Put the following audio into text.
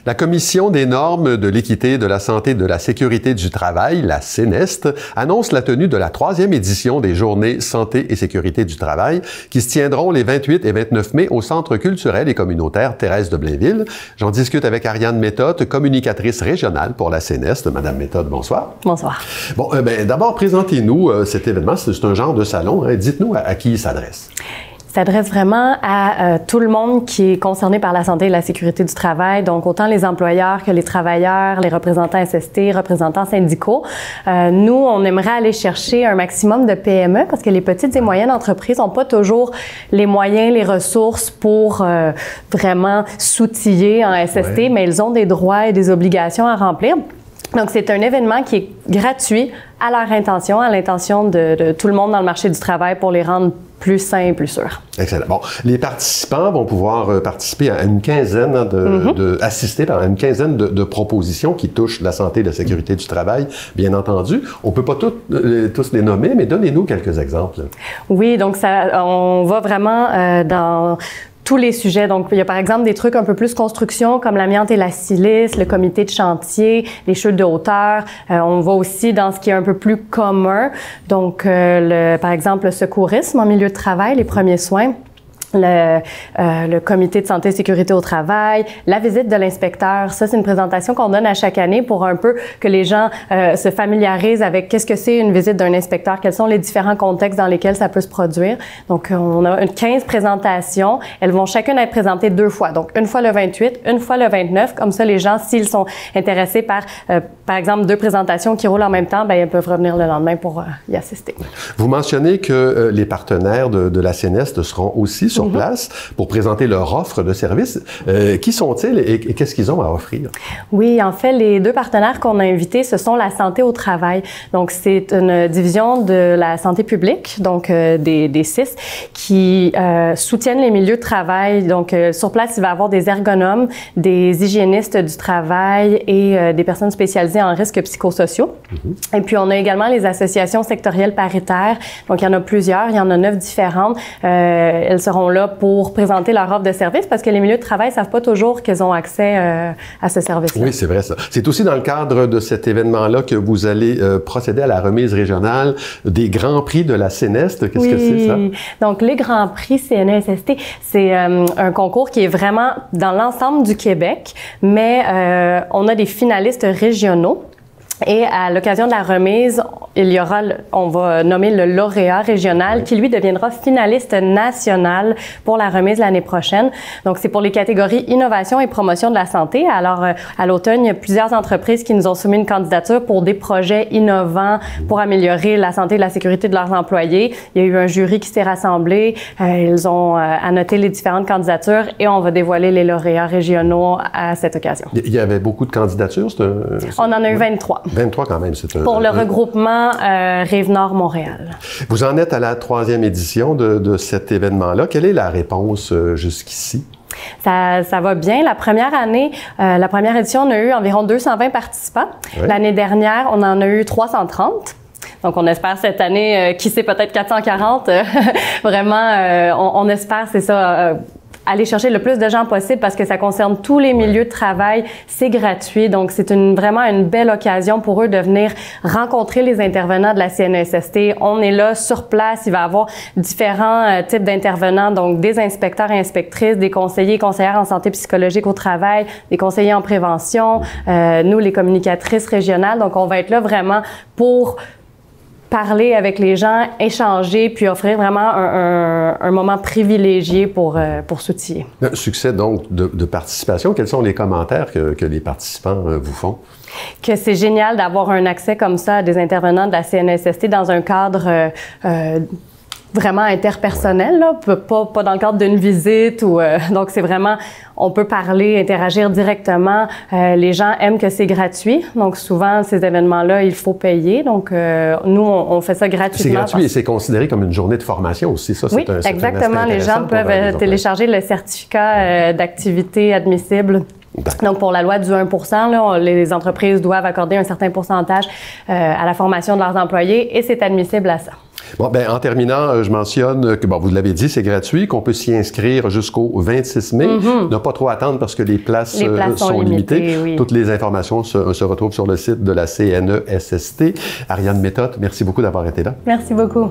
La Commission des normes de l'équité, de la santé et de la sécurité du travail, la CNEST, annonce la tenue de la 3e édition des Journées santé et sécurité du travail qui se tiendront les 28 et 29 mai au Centre culturel et communautaire Thérèse de Blainville. J'en discute avec Ariane Méthode, communicatrice régionale pour la CNEST. Madame Méthode, bonsoir. Bonsoir. Bon, d'abord, présentez-nous cet événement. C'est un genre de salon. Hein. Dites-nous à qui il s'adresse. S'adresse vraiment à tout le monde qui est concerné par la santé et la sécurité du travail, donc autant les employeurs que les travailleurs, les représentants SST, représentants syndicaux. Nous, on aimerait aller chercher un maximum de PME parce que les petites et moyennes entreprises n'ont pas toujours les moyens, les ressources pour vraiment s'outiller en SST, mais ils ont des droits et des obligations à remplir. Donc, c'est un événement qui est gratuit à leur intention, à l'intention de tout le monde dans le marché du travail pour les rendre plus sains et plus sûrs. Excellent. Bon, les participants vont pouvoir participer à une quinzaine assister à une quinzaine de propositions qui touchent la santé et la sécurité du travail, bien entendu. On peut pas tous les nommer, mais donnez-nous quelques exemples. Oui, donc on va vraiment dans tous les sujets. Donc, il y a par exemple des trucs un peu plus construction comme l'amiante et la silice, le comité de chantier, les chutes de hauteur. On va aussi dans ce qui est un peu plus commun. Donc, par exemple, le secourisme en milieu de travail, les premiers soins. Le comité de santé et sécurité au travail, la visite de l'inspecteur. Ça, c'est une présentation qu'on donne à chaque année pour un peu que les gens se familiarisent avec qu'est-ce que c'est une visite d'un inspecteur, quels sont les différents contextes dans lesquels ça peut se produire. Donc, on a 15 présentations. Elles vont chacune être présentées 2 fois. Donc, une fois le 28, une fois le 29. Comme ça, les gens, s'ils sont intéressés par exemple, 2 présentations qui roulent en même temps, ils peuvent revenir le lendemain pour y assister. Vous mentionnez que les partenaires de la CNEST seront aussi sur place pour présenter leur offre de services. Qui sont-ils et qu'est-ce qu'ils ont à offrir? Oui, en fait, les 2 partenaires qu'on a invités, ce sont la santé au travail. Donc, c'est une division de la santé publique, donc des CIS, qui soutiennent les milieux de travail. Donc, sur place, il va y avoir des ergonomes, des hygiénistes du travail et des personnes spécialisées en risques psychosociaux. Et puis, on a également les associations sectorielles paritaires. Donc, il y en a plusieurs, il y en a 9 différentes. Elles seront là pour présenter leur offre de service parce que les milieux de travail ne savent pas toujours qu'ils ont accès à ce service-là. Oui, c'est vrai ça. C'est aussi dans le cadre de cet événement-là que vous allez procéder à la remise régionale des Grands Prix de la CNEST. Qu'est-ce que c'est ça? Donc, les Grands Prix CNESST, c'est un concours qui est vraiment dans l'ensemble du Québec, mais on a des finalistes régionaux. Et à l'occasion de la remise, on va nommer le lauréat régional qui, lui, deviendra finaliste national pour la remise l'année prochaine. Donc, c'est pour les catégories innovation et promotion de la santé. Alors, à l'automne, il y a plusieurs entreprises qui nous ont soumis une candidature pour des projets innovants pour améliorer la santé et la sécurité de leurs employés. Il y a eu un jury qui s'est rassemblé. Ils ont annoté les différentes candidatures et on va dévoiler les lauréats régionaux à cette occasion. Il y avait beaucoup de candidatures? On en a eu 23. 23 quand même, c'est pour le regroupement Rive-Nord-Montréal. Vous en êtes à la 3e édition de cet événement-là. Quelle est la réponse jusqu'ici? Ça va bien. La première année, la première édition, on a eu environ 220 participants. Oui. L'année dernière, on en a eu 330. Donc, on espère cette année, qui sait, peut-être 440. Vraiment, on espère, c'est ça, aller chercher le plus de gens possible parce que ça concerne tous les milieux de travail. C'est gratuit. Donc, c'est vraiment une belle occasion pour eux de venir rencontrer les intervenants de la CNESST. On est là sur place. Il va y avoir différents types d'intervenants, donc des inspecteurs et inspectrices, des conseillers et conseillères en santé psychologique au travail, des conseillers en prévention, nous, les communicatrices régionales. Donc, on va être là vraiment pour parler avec les gens, échanger, puis offrir vraiment un moment privilégié pour s'outiller. Un succès donc de participation. Quels sont les commentaires que les participants vous font? Que c'est génial d'avoir un accès comme ça à des intervenants de la CNESST dans un cadre vraiment interpersonnel, là, pas dans le cadre d'une visite ou donc c'est vraiment, on peut parler, interagir directement. Les gens aiment que c'est gratuit, donc souvent ces événements-là, il faut payer. Donc nous, on fait ça gratuitement. C'est gratuit et c'est considéré comme une journée de formation aussi, ça. Oui, exactement. Les gens peuvent télécharger le certificat d'activité admissible. Donc, pour la loi du 1 là, les entreprises doivent accorder un certain pourcentage à la formation de leurs employés et c'est admissible à ça. Bon, ben, en terminant, je mentionne que, bon, vous l'avez dit, c'est gratuit, qu'on peut s'y inscrire jusqu'au 26 mai. Ne pas trop attendre parce que les places sont limitées. Oui. Toutes les informations se retrouvent sur le site de la CNESST. Ariane Méthode, merci beaucoup d'avoir été là. Merci beaucoup.